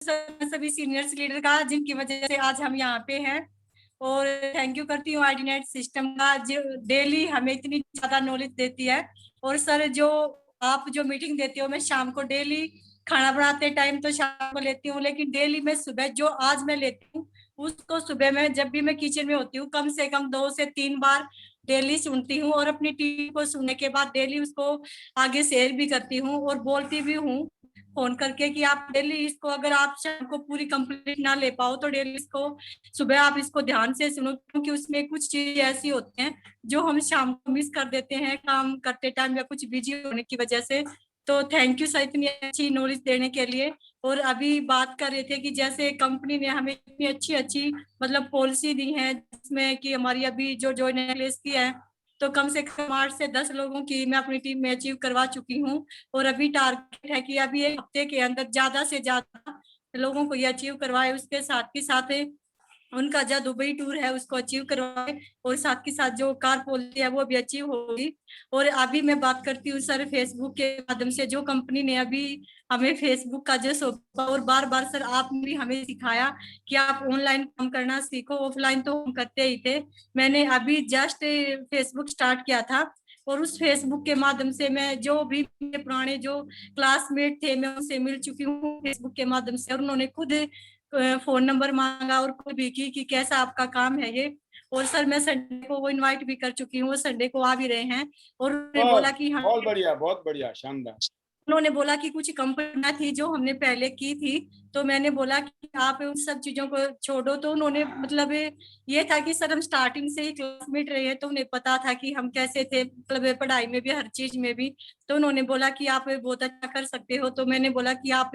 सभी seniors leader का जिनकी वजह से आज हम यहाँ पे हैं। और थैंक यू करती हूँ आईडी नेट सिस्टम का जो डेली हमें इतनी ज्यादा नॉलेज देती है। और सर जो आप जो मीटिंग देते हो, मैं शाम को डेली खाना बनाते टाइम तो शाम को लेती हूँ, लेकिन डेली मैं सुबह जो आज मैं लेती हूँ उसको सुबह में जब भी मैं किचन में होती हूँ कम से कम 2 से 3 बार डेली सुनती हूँ। और अपनी टीम को सुनने के बाद डेली उसको आगे शेयर भी करती हूँ और बोलती भी हूँ फोन करके कि आप डेली इसको, अगर आप शाम को पूरी कंप्लीट ना ले पाओ तो डेली इसको सुबह आप इसको ध्यान से सुनो, क्योंकि उसमें कुछ चीज ऐसी होती हैं जो हम शाम को मिस कर देते हैं काम करते टाइम या कुछ बिजी होने की वजह से। तो थैंक यू सर इतनी अच्छी नॉलेज देने के लिए। और अभी बात कर रहे थे कि जैसे कंपनी ने हमें इतनी अच्छी अच्छी मतलब पॉलिसी दी है, जिसमें कि हमारी अभी जो जॉइनिंग की है तो कम से कम 8 से 10 लोगों की मैं अपनी टीम में अचीव करवा चुकी हूँ। और अभी टारगेट है कि अभी 1 हफ्ते के अंदर ज्यादा से ज्यादा लोगों को ये अचीव करवाए। उसके साथ ही साथ उनका जो दुबई टूर है उसको अचीव करवाए, और साथ के साथ जो कार पॉलिसी है वो भी अचीव होगी। और अभी मैं बात करती हूँ सर फेसबुक के माध्यम से, जो कंपनी ने अभी हमें फेसबुक का जो सौंपा, और बार बार सर आपने भी हमें सिखाया कि आप ऑनलाइन काम करना सीखो, ऑफलाइन तो हम करते ही थे। मैंने अभी जस्ट फेसबुक स्टार्ट किया था, और उस फेसबुक के माध्यम से मैं जो भी मेरे पुराने जो क्लासमेट थे मैं उनसे मिल चुकी हूँ फेसबुक के माध्यम से। और उन्होंने खुद फोन नंबर मांगा और खुद भी की कि कैसा आपका काम है ये। और सर मैं संडे को वो इनवाइट भी कर चुकी हूँ, वो संडे को आ भी रहे हैं। और उन्होंने बोला बहुत कि हाँ, बहुत बढ़िया, शानदार। उन्होंने बोला कि कुछ कंपनियां थी जो हमने पहले की थी, तो मैंने बोला कि आप उन सब चीजों को छोड़ो। तो उन्होंने मतलब ये था कि सर हम स्टार्टिंग से ही क्लासमेट रहे हैं तो उन्हें पता था कि हम कैसे थे, मतलब पढ़ाई में भी हर चीज में भी। तो उन्होंने बोला कि आप बहुत अच्छा कर सकते हो। तो मैंने बोला कि आप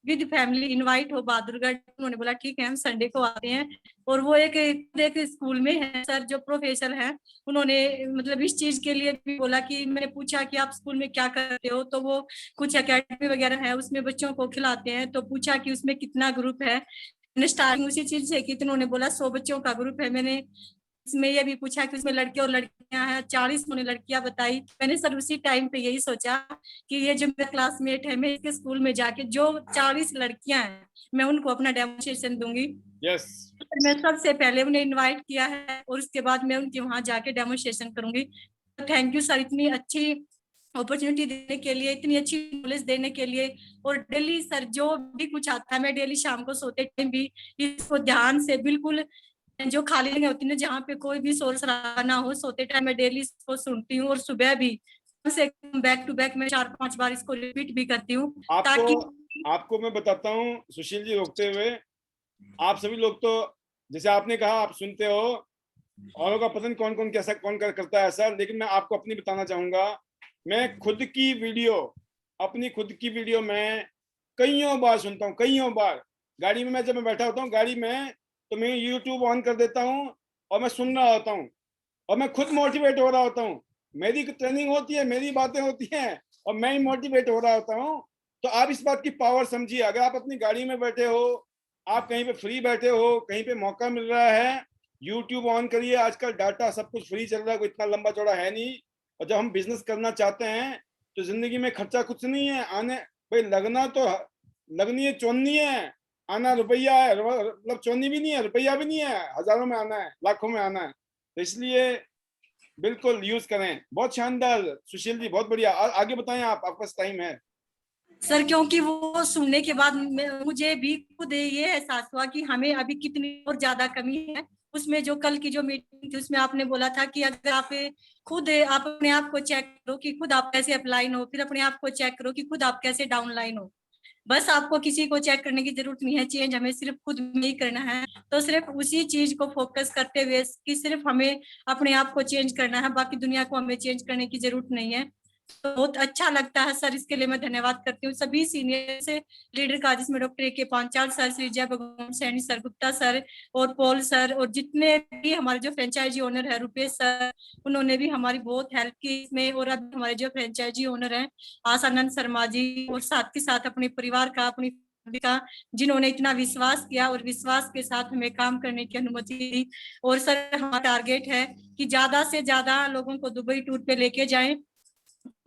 विद फैमिली इनवाइट हो बहादुरगढ़। उन्होंने बोला ठीक है हम संडे को आते हैं। और वो एक स्कूल में है सर जो प्रोफेसर है, उन्होंने मतलब इस चीज के लिए भी बोला कि मैंने पूछा कि आप स्कूल में क्या करते हो, तो वो कुछ एकेडमी वगैरह है उसमें बच्चों को खिलाते हैं। तो पूछा कि उसमें कितना ग्रुप है, मैंने स्टार्टिंग उसी चीज से की। तो उन्होंने बोला 100 बच्चों का ग्रुप है। मैंने इसमें ये भी पूछा कि उसमें लड़के और लड़कियां हैं, 40 उन्होंने लड़कियां बताई। मैंने सर उसी टाइम पे यही सोचा कि ये जो मेरा क्लासमेट है मैं इसके स्कूल में जाके जो 40 लड़कियां हैं मैं उनको अपना डेमोन्स्ट्रेशन दूंगी। यस। मैं सबसे पहले उन्हें इनवाइट किया है और उसके बाद मैं उनके वहां जाके डेमोन्स्ट्रेशन करूंगी। थैंक यू सर इतनी अच्छी अपॉर्चुनिटी देने के लिए, इतनी अच्छी नॉलेज देने के लिए। और डेली सर जो भी कुछ आता है मैं डेली शाम को सोते टाइम भी इसको ध्यान से बिल्कुल, जो खाली जगह होती है ना जहाँ पे कोई भी शोर शराबा ना हो, सोते टाइम मैं डेली इसको सुनती हूँ। और सुबह भी कम से कम बैक टू बैक मैं 4-5 बार इसको रिपीट भी करती हूँ आपको ताकि। आपको मैं बताता हूँ सुशील जी, रोकते हुए, आप सभी लोग तो जैसे आपने कहा आप सुनते हो, औरों का पसंद कौन कौन कैसा कौन करता है ऐसा, लेकिन मैं आपको अपनी बताना चाहूंगा। मैं खुद की वीडियो, अपनी खुद की वीडियो मैं कईयों बार सुनता हूँ, कईयों बार। गाड़ी में मैं जब मैं बैठा होता हूँ गाड़ी में, तो मैं यूट्यूब ऑन कर देता हूँ और मैं सुन रहा होता हूँ, और मैं खुद मोटिवेट हो रहा होता हूँ। मेरी ट्रेनिंग होती है, मेरी बातें होती हैं, और मैं ही मोटिवेट हो रहा होता हूँ। तो आप इस बात की पावर समझिए। अगर आप अपनी गाड़ी में बैठे हो, आप कहीं पे फ्री बैठे हो, कहीं पे मौका मिल रहा है, यूट्यूब ऑन करिए। आजकल डाटा सब कुछ फ्री चल रहा है, कोई इतना लंबा चौड़ा है नहीं। और जब हम बिजनेस करना चाहते हैं तो जिंदगी में खर्चा कुछ नहीं है। आने भाई लगना तो लगनी है, चोननी है। आना रुपया है, मतलब चोनी भी नहीं है, रुपया भी नहीं है, हजारों में आना है, लाखों में आना है। तो इसलिए बिल्कुल यूज करें। बहुत शानदार सुशील जी, बहुत बढ़िया। आगे बताएं आप, आपके पास टाइम है। सर क्योंकि वो सुनने के बाद मुझे भी खुद ये एहसास हुआ कि हमें अभी कितनी और ज्यादा कमी है। उसमें जो कल की जो मीटिंग थी उसमें आपने बोला था कि अगर आप खुद आप अपने आप को चेक करो कि खुद आप कैसे अपलाइन हो, फिर अपने आप को चेक करो कि खुद आप कैसे डाउनलाइन हो। बस आपको किसी को चेक करने की जरूरत नहीं है, चेंज हमें सिर्फ खुद में ही करना है। तो सिर्फ उसी चीज को फोकस करते हुए कि सिर्फ हमें अपने आप को चेंज करना है, बाकी दुनिया को हमें चेंज करने की जरूरत नहीं है। तो बहुत अच्छा लगता है सर, इसके लिए मैं धन्यवाद करती हूँ सभी सीनियर से लीडर का, जिसमें doctor A K. Panchal sir, Shri Jai Bhagwan Saini sir, Gupta sir और पॉल सर, और जितने भी हमारे जो फ्रेंचाइजी ओनर है रुपेश सर, उन्होंने भी हमारी बहुत हेल्प की इसमें। और अब हमारे जो फ्रेंचाइजी ओनर है आशानंद शर्मा जी, और साथ के साथ अपने परिवार का, अपनी फैमिली का, जिन्होंने इतना विश्वास किया और विश्वास के साथ हमें काम करने की अनुमति दी। और सर हमारा टारगेट है कि ज्यादा से ज्यादा लोगों को दुबई टूर पे लेके जाएं,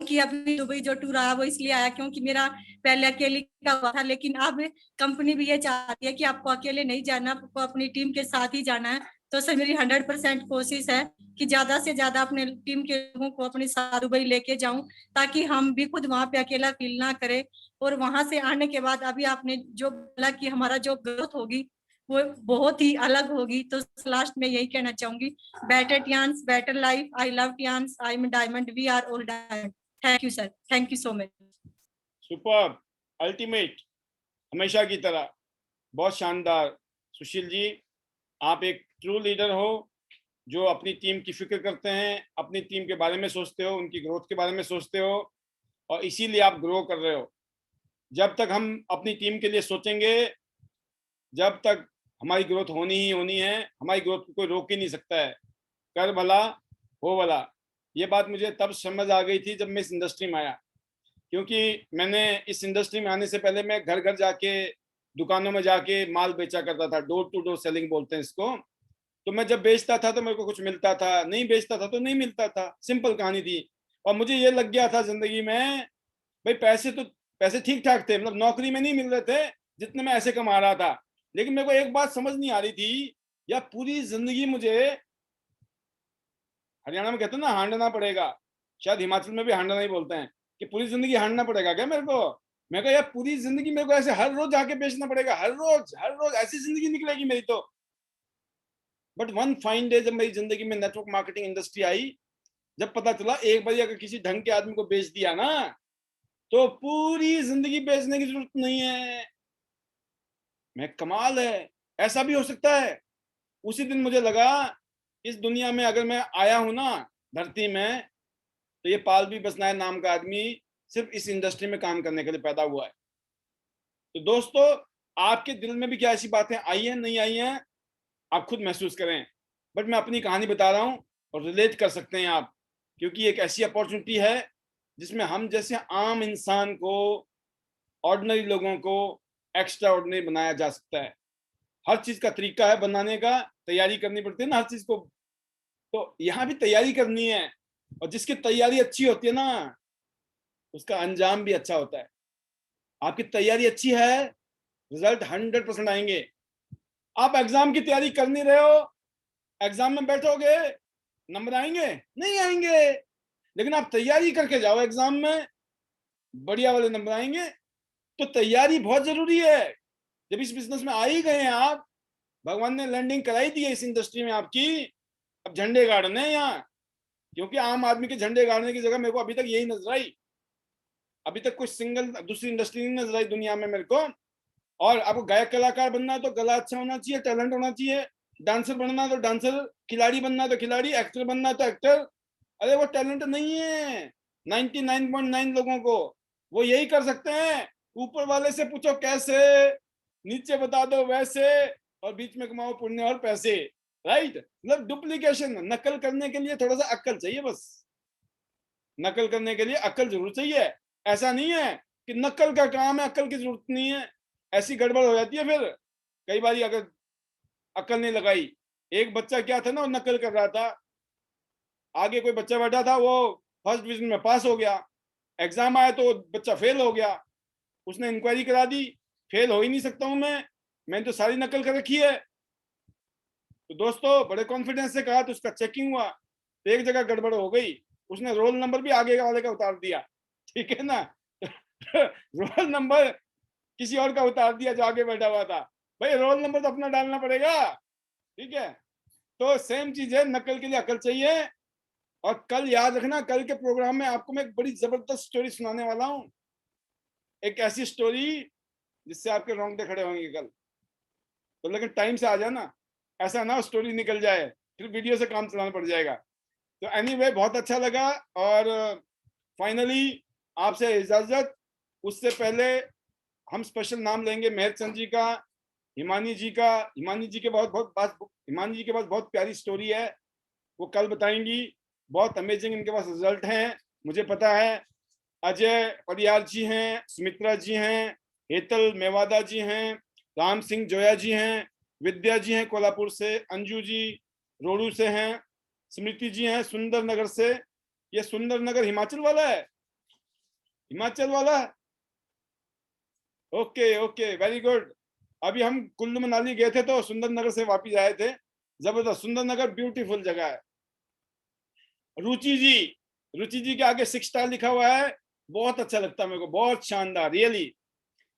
कि अभी दुबई जो टूर आया वो इसलिए आया क्योंकि मेरा पहले अकेले का हुआ था, लेकिन अब कंपनी भी ये चाहती है कि आपको अकेले नहीं जाना, आपको अपनी टीम के साथ ही जाना है। तो सर मेरी 100% कोशिश है कि ज्यादा से ज्यादा अपने टीम के लोगों को अपने साथ दुबई लेके जाऊं, ताकि हम भी खुद वहां पे अकेला फील ना करें। और वहां से आने के बाद अभी आपने जो बोला कि हमारा जो ग्रोथ होगी वो बहुत ही अलग होगी, तो लास्ट में यही कहना चाहूंगी, better Tians better life, I love Tians, I am diamond, we are all diamond. Thank you sir, thank you so much. Super, ultimate, हमेशा की तरह, बहुत शानदार। सुशील जी, आप एक ट्रू लीडर हो जो अपनी टीम की फिक्र करते हैं, अपनी टीम के बारे में सोचते हो, उनकी ग्रोथ के बारे में सोचते हो, और इसीलिए आप ग्रो कर रहे हो। जब तक हम अपनी टीम के लिए सोचेंगे, जब तक हमारी ग्रोथ होनी ही होनी है, हमारी ग्रोथ को कोई रोक ही नहीं सकता है। कर भला हो भला, ये बात मुझे तब समझ आ गई थी जब मैं इस इंडस्ट्री में आया। क्योंकि मैंने इस इंडस्ट्री में आने से पहले मैं घर घर जाके, दुकानों में जाके माल बेचा करता था, डोर टू डोर सेलिंग बोलते हैं इसको। तो मैं जब बेचता था तो मेरे को कुछ मिलता था, नहीं बेचता था तो नहीं मिलता था, सिंपल कहानी थी। और मुझे ये लग गया था जिंदगी में, भाई पैसे ठीक ठाक थे, मतलब नौकरी में नहीं मिल रहे थे जितने मैं ऐसे कमा रहा था। लेकिन मेरे को एक बात समझ नहीं आ रही थी, या पूरी जिंदगी मुझे, हरियाणा में कहते हैं ना हांडना पड़ेगा, शायद हिमाचल में भी हांडना ही बोलते हैं, कि पूरी जिंदगी हांडना पड़ेगा क्या मेरे को। मैं कहा यार पूरी जिंदगी मेरे को ऐसे हर रोज जाके बेचना पड़ेगा, हर रोज ऐसी जिंदगी निकलेगी मेरी तो। बट वन फाइन डे जब मेरी जिंदगी में नेटवर्क मार्केटिंग इंडस्ट्री आई, जब पता चला एक बार अगर किसी ढंग के आदमी को बेच दिया ना, तो पूरी जिंदगी बेचने की जरूरत नहीं है। मैं कमाल है, ऐसा भी हो सकता है। उसी दिन मुझे लगा, इस दुनिया में अगर मैं आया हूं ना धरती में, तो ये पाल भी बसनायर नाम का आदमी सिर्फ इस इंडस्ट्री में काम करने के लिए पैदा हुआ है। तो दोस्तों, आपके दिल में भी क्या ऐसी बातें आई हैं, नहीं आई हैं, आप खुद महसूस करें। बट मैं अपनी कहानी बता रहा हूं और रिलेट कर सकते हैं आप, क्योंकि एक ऐसी अपॉर्चुनिटी है जिसमें हम जैसे आम इंसान को, ऑर्डिनरी लोगों को एक्स्ट्रा ऑर्डिनरी बनाया जा सकता है। हर चीज का तरीका है बनाने का, तैयारी करनी पड़ती है ना हर चीज को। तो यहाँ भी तैयारी करनी है, और जिसकी तैयारी अच्छी होती है ना, उसका अंजाम भी अच्छा होता है। आपकी तैयारी अच्छी है, रिजल्ट 100% आएंगे। आप एग्जाम की तैयारी कर नहीं रहे हो, एग्जाम में बैठोगे, नंबर आएंगे? नहीं आएंगे। लेकिन आप तैयारी करके जाओ एग्जाम में, बढ़िया वाले नंबर आएंगे। तो तैयारी बहुत जरूरी है। जब इस बिजनेस में आ ही गए हैं आप, भगवान ने लैंडिंग कराई दी है इस इंडस्ट्री में आपकी, अब झंडे गाड़ने हैं यहाँ। क्योंकि आम आदमी के झंडे गाड़ने की जगह मेरे को अभी तक यही नजर आई। अभी तक कोई सिंगल दूसरी इंडस्ट्री नहीं नजर आई दुनिया में मेरे को। और आपको गायक कलाकार बनना है तो गला अच्छा होना चाहिए, टैलेंट होना चाहिए। डांसर बनना है तो डांसर, खिलाड़ी बनना है तो खिलाड़ी, एक्टर बनना है तो एक्टर। अरे वो टैलेंट नहीं है 99.9 लोगों को, वो यही कर सकते हैं। ऊपर वाले से पूछो कैसे, नीचे बता दो वैसे, और बीच में कमाओ पुण्य और पैसे। राइट, मतलब डुप्लीकेशन, नकल करने के लिए थोड़ा सा अक्ल चाहिए बस। नकल करने के लिए अक्ल जरूर चाहिए। ऐसा नहीं है कि नकल का काम है, अक्ल की जरूरत नहीं है। ऐसी गड़बड़ हो जाती है फिर कई बार अगर अक्ल नहीं लगाई। एक बच्चा क्या था ना, वो नकल कर रहा था, आगे कोई बच्चा बैठा था, वो फर्स्ट डिवीजन में पास हो गया, एग्जाम आया तो बच्चा फेल हो गया। उसने इंक्वायरी करा दी, फेल हो ही नहीं सकता हूं मैंने तो सारी नकल कर रखी है। तो दोस्तों बड़े कॉन्फिडेंस से कहा, तो उसका चेकिंग हुआ तो एक जगह गड़बड़ हो गई, उसने रोल नंबर भी आगे वाले का उतार दिया। ठीक है ना रोल नंबर किसी और का उतार दिया जो आगे बैठा हुआ था। भाई रोल नंबर तो अपना डालना पड़ेगा। ठीक है, तो सेम चीज है, नकल के लिए अकल चाहिए। और कल याद रखना, कल के प्रोग्राम में आपको मैं एक बड़ी जबरदस्त स्टोरी सुनाने वाला हूँ। एक ऐसी स्टोरी जिससे आपके रोंगटे खड़े होंगे कल। तो लेकिन टाइम से आ जाना, ऐसा ना स्टोरी निकल जाए फिर वीडियो से काम चलाना पड़ जाएगा। तो एनीवे बहुत अच्छा लगा। और फाइनली आपसे इजाजत। उससे पहले हम स्पेशल नाम लेंगे मेहर चंद जी का, हिमानी जी का। हिमानी जी के हिमानी जी के पास बहुत प्यारी स्टोरी है, वो कल बताएंगी। बहुत अमेजिंग इनके पास रिजल्ट हैं, मुझे पता है। अजय परियार जी हैं, सुमित्रा जी हैं, हेतल मेवादा जी हैं, राम सिंह जोया जी हैं, विद्या जी हैं कोल्हापुर से, अंजू जी रोडू से हैं, स्मृति जी हैं सुंदर नगर से, ये सुंदरनगर हिमाचल वाला है, हिमाचल वाला है। Okay okay, very good. अभी हम कुल्लू मनाली गए थे तो सुंदरनगर से वापिस आए थे। जबरदस्त, सुंदरनगर ब्यूटीफुल जगह है। रुचि जी, रुचि जी के आगे 6 स्टार लिखा हुआ है, बहुत अच्छा लगता है मेरे को, बहुत शानदार रियली।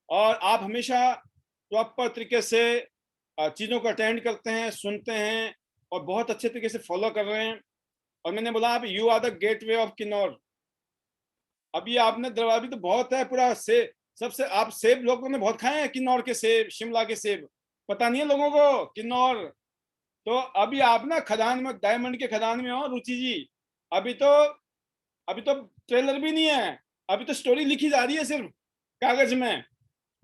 और आप हमेशा प्रॉपर तरीके से चीजों को अटेंड करते हैं, सुनते हैं और बहुत अच्छे तरीके से फॉलो कर रहे हैं। और मैंने बोला आप you are the gateway of Kinnaur. अभी आपने दरबार भी तो बहुत है पूरा से सबसे, आप सेब लोगों ने बहुत खाए हैं, किन्नौर के सेब, शिमला के सेब, पता नहीं है लोगों को किन्नौर। तो अभी आप ना खदान में, डायमंड के खदान में हो रुचि जी। अभी तो ट्रेलर भी नहीं है, अभी तो स्टोरी लिखी जा रही है सिर्फ कागज में।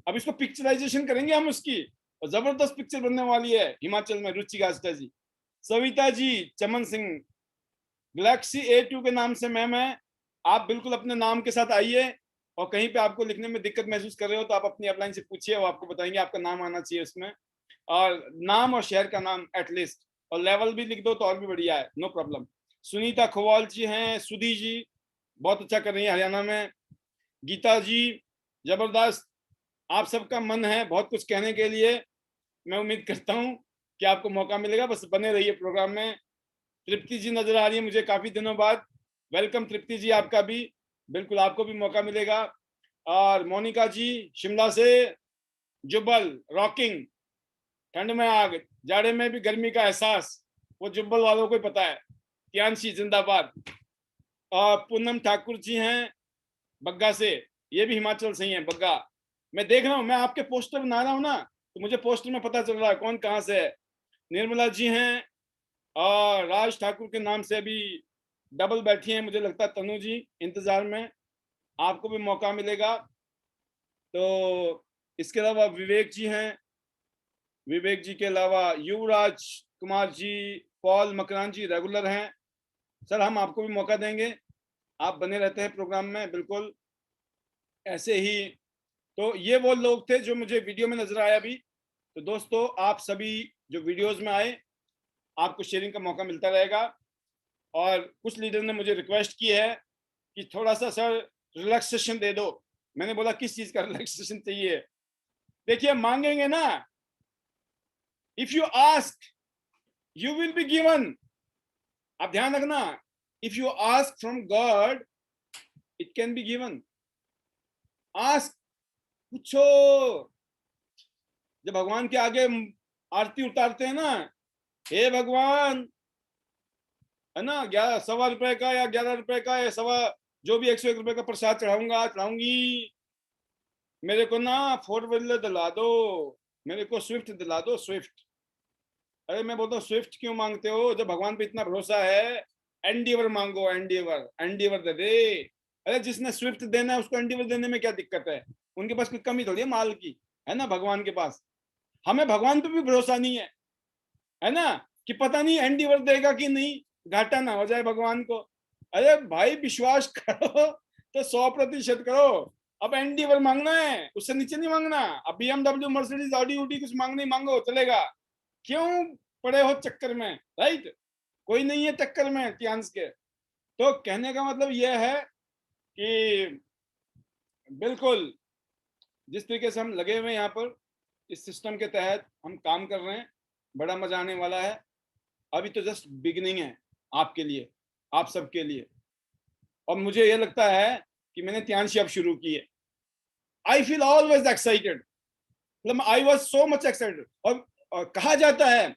अब इसको पिक्चराइजेशन करेंगे हम उसकी, और जबरदस्त पिक्चर बनने वाली है हिमाचल में। रुचि गास्टा जी, सविता जी, चमन सिंह, गैलेक्सी A2 के नाम से मैम है। आप बिल्कुल अपने नाम के साथ आइए, और कहीं पे आपको लिखने में दिक्कत महसूस कर रहे हो तो आप अपनी अपलाइन से पूछिए, वो आपको बताएंगे आपका नाम आना चाहिए उसमें, और नाम और शहर का नाम एटलीस्ट, और लेवल भी लिख दो तो और भी बढ़िया है, नो प्रॉब्लम। सुनीता खोवाल जी हैं, सुधी जी बहुत अच्छा कर रही है हरियाणा में, गीता जी जबरदस्त। आप सबका मन है बहुत कुछ कहने के लिए, मैं उम्मीद करता हूं कि आपको मौका मिलेगा, बस बने रहिए प्रोग्राम में। तृप्ति जी नजर आ रही है मुझे काफी दिनों बाद, वेलकम तृप्ति जी, आपका भी बिल्कुल, आपको भी मौका मिलेगा। और मोनिका जी शिमला से, जुब्बल रॉकिंग, ठंड में आग, जाड़े में भी गर्मी का एहसास, वो जुब्बल वालों को ही पता है। कियांशी जिंदाबाद। और पूनम ठाकुर जी हैं बग्गा से, ये भी हिमाचल से ही है बग्गा। मैं देख रहा हूँ, मैं आपके पोस्टर बना रहा हूँ ना, तो मुझे पोस्टर में पता चल रहा है कौन कहाँ से है। निर्मला जी हैं, और राज ठाकुर के नाम से अभी डबल बैठी हैं, मुझे लगता है तनु जी इंतजार में, आपको भी मौका मिलेगा। तो इसके अलावा विवेक जी हैं, विवेक जी के अलावा युवराज कुमार जी, पॉल मकरान जी रेगुलर हैं। सर हम आपको भी मौका देंगे, आप बने रहते हैं प्रोग्राम में बिल्कुल ऐसे ही। तो ये वो लोग थे जो मुझे वीडियो में नजर आया अभी। तो दोस्तों आप सभी जो वीडियोस में आए, आपको शेयरिंग का मौका मिलता रहेगा। और कुछ लीडर ने मुझे रिक्वेस्ट की है कि थोड़ा सा सर रिलैक्सेशन दे दो। मैंने बोला किस चीज का रिलैक्सेशन चाहिए? देखिए मांगेंगे ना, if you ask you will be given. आप ध्यान रखना, if you ask from God it can be given. Ask, पूछो। जब भगवान के आगे आरती उतारते हैं ना, हे भगवान, है ना, 11 का या 11 का या सवा, जो भी 101 रुपए का प्रसाद चढ़ाऊंगा चढ़ाऊंगी, मेरे को ना 4 व्हीलर दिला दो, मेरे को स्विफ्ट दिला दो, स्विफ्ट। अरे मैं बोलता हूँ स्विफ्ट क्यों मांगते हो जब भगवान पे इतना भरोसा है? एंडीवर मांगो, एंडीवर, एंडीवर दे दे। अरे जिसने स्विफ्ट देना है उसको एंडीवर देने में क्या दिक्कत है? उनके पास कोई कमी थोड़ी है माल की, है ना भगवान के पास। हमें भगवान पे भी भरोसा नहीं है ना, कि पता नहीं एंडीवर देगा कि नहीं, घाटा ना हो जाए भगवान को। अरे भाई विश्वास करो तो 100% करो। अब एंडीवर मांगना है, उससे नीचे नहीं मांगना। अब BMW मर्सिडीज ऑडी उडी कुछ मांगने मांगो चलेगा, क्यों पड़े हो चक्कर में, राइट? कोई नहीं है चक्कर में टियांस के। तो कहने का मतलब यह है कि बिल्कुल जिस तरीके से हम लगे हुए यहाँ पर इस सिस्टम के तहत हम काम कर रहे हैं, बड़ा मजा आने वाला है। अभी तो जस्ट बिगिनिंग है आपके लिए, आप सबके लिए। और मुझे ये लगता है कि मैंने टियांशी अब शुरू की है। आई फील ऑलवेज एक्साइटेड, मतलब I was so much excited. और कहा जाता है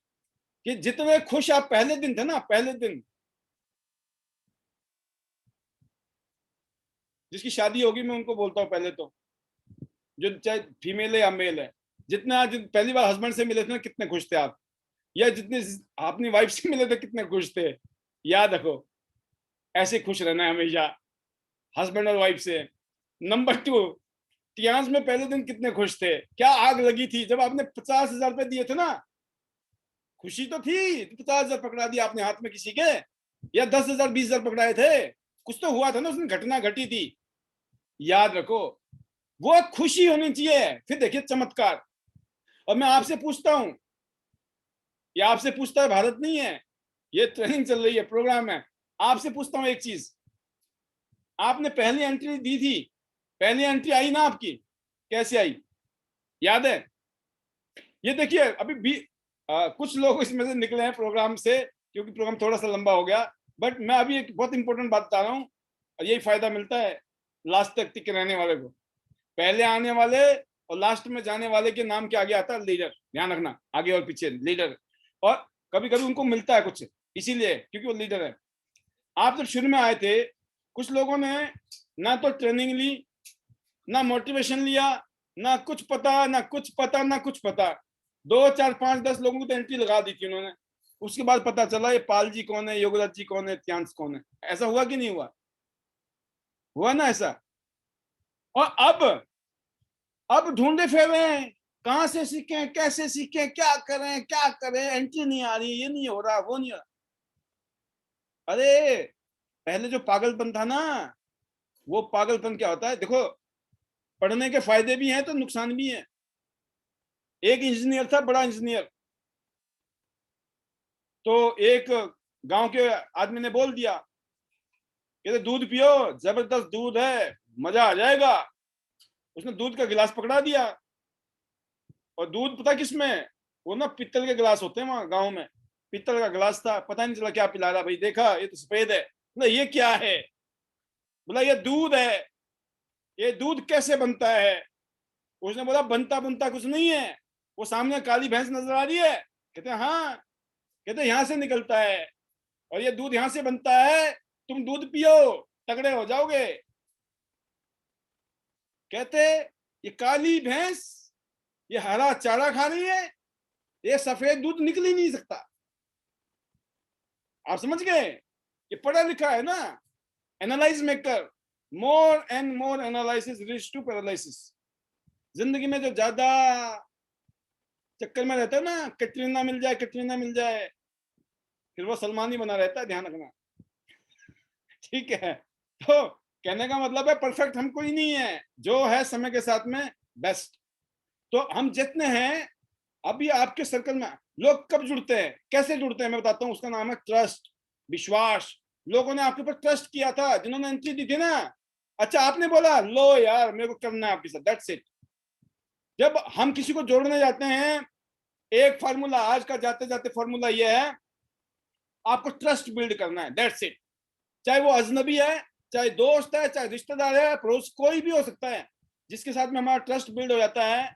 कि जितने खुश आप पहले दिन थे ना, पहले दिन जिसकी शादी होगी मैं उनको बोलता हूँ पहले तो, जो चाहे फीमेल है या मेल है, जितने आज पहली बार हस्बैंड से मिले थे ना कितने खुश थे आप, या जितने अपनी वाइफ से मिले थे कितने खुश थे। याद रखो ऐसे खुश रहना है हमेशा हस्बैंड और वाइफ से। नंबर 2, टियांस में पहले दिन कितने खुश थे, क्या आग लगी थी जब आपने 50,000 रुपए दिए थे ना। खुशी तो थी, 50,000 पकड़ा दिया आपने हाथ में किसी के, या 10,000 20,000 पकड़ाए थे, कुछ तो हुआ था ना, उसने घटना घटी थी। याद रखो वो खुशी होनी चाहिए, फिर देखिए चमत्कार। और मैं आपसे पूछता हूं, ये आपसे पूछता है, भारत नहीं है, ये ट्रेनिंग चल रही है, प्रोग्राम है। आपसे पूछता हूं एक चीज, आपने पहली एंट्री दी थी, पहली एंट्री आई ना आपकी, कैसे आई याद है? ये देखिए अभी भी कुछ लोग इसमें से निकले हैं प्रोग्राम से, क्योंकि प्रोग्राम थोड़ा सा लंबा हो गया, बट मैं अभी एक बहुत इंपॉर्टेंट बात बता रहा हूँ, और यही फायदा मिलता है लास्ट तक टिके रहने वाले को। पहले आने वाले और लास्ट में जाने वाले के नाम के आगे आता है लीडर, ध्यान रखना, आगे और पीछे लीडर, और कभी कभी उनको मिलता है कुछ इसीलिए क्योंकि वो लीडर है। आप जब शुरू में आए थे, कुछ लोगों ने ना तो ट्रेनिंग ली, ना मोटिवेशन लिया, ना कुछ पता, ना कुछ पता, ना कुछ पता। 2, 4, 5, 10 लोगों को तो एंट्री लगा दी थी उन्होंने, उसके बाद पता चला ये पाल जी कौन है, योगराज जी कौन है, त्यांश कौन है। ऐसा हुआ कि नहीं हुआ? हुआ ना ऐसा? और अब ढूंढे फिर रहे हैं कहां से सीखें, कैसे सीखें, क्या करें, एंट्री नहीं आ रही, ये नहीं हो रहा, वो नहीं हो रहा। अरे पहले जो पागलपन था ना, वो पागलपन क्या होता है, देखो पढ़ने के फायदे भी हैं तो नुकसान भी हैं। एक इंजीनियर था, बड़ा इंजीनियर, तो एक गांव के आदमी ने बोल दिया कि दूध पियो, जबरदस्त दूध है, मजा आ जाएगा। उसने दूध का गिलास पकड़ा दिया, और दूध पता किसमें, वो ना पित्तल के गिलास होते हैं वहां गांव में, पित्तल का गिलास था, पता नहीं चला क्या पिला रहा भाई, देखा ये तो सफेद है, बोला ये क्या है, बोला ये दूध है, ये दूध कैसे बनता है? उसने बोला बनता बनता कुछ नहीं है, वो सामने काली भैंस नजर आ रही है, कहते हाँ, कहते यहाँ से निकलता है और ये दूध यहाँ से बनता है, तुम दूध पियो तगड़े हो जाओगे। कहते ये काली भैंस ये हरा चारा खा रही है, ये सफेद दूध निकल ही नहीं सकता। आप समझ गए? ये पढ़ा लिखा है ना, analyse maker, more and more analysis reach to paralysis. जिंदगी में जो ज्यादा चक्कर में रहता है ना, कैटरीना मिल जाए, कैटरीना मिल जाए, फिर वो सलमान ही बना रहता है, ध्यान रखना। ठीक है, तो कहने का मतलब है परफेक्ट हम कोई नहीं है, जो है समय के साथ में बेस्ट। तो हम जितने हैं अभी आपके सर्कल में, लोग कब जुड़ते हैं, कैसे जुड़ते हैं, मैं बताता हूँ, उसका नाम है ट्रस्ट, विश्वास। लोगों ने आपके ऊपर ट्रस्ट किया था, जिन्होंने एंट्री दी थी ना, अच्छा आपने बोला लो यार मेरे को करना है आपके साथ, दैट्स इट। जब हम किसी को जोड़ने जाते हैं, एक फार्मूला आज का जाते जाते फार्मूला ये है, आपको ट्रस्ट बिल्ड करना है, दैट्स इट। चाहे वो अजनबी है, चाहे दोस्त है, चाहे रिश्तेदार है, पड़ोस, कोई भी हो सकता है, जिसके साथ में हमारा ट्रस्ट बिल्ड हो जाता है,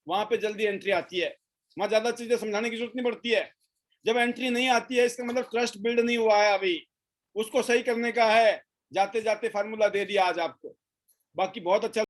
वहां पे जल्दी एंट्री आती है, वहां ज्यादा चीजें समझाने की जरूरत नहीं पड़ती है। जब एंट्री नहीं आती है इसका मतलब ट्रस्ट बिल्ड नहीं हुआ है अभी, उसको सही करने का है, जाते जाते फार्मूला दे दिया आज आपको, बाकी बहुत अच्छा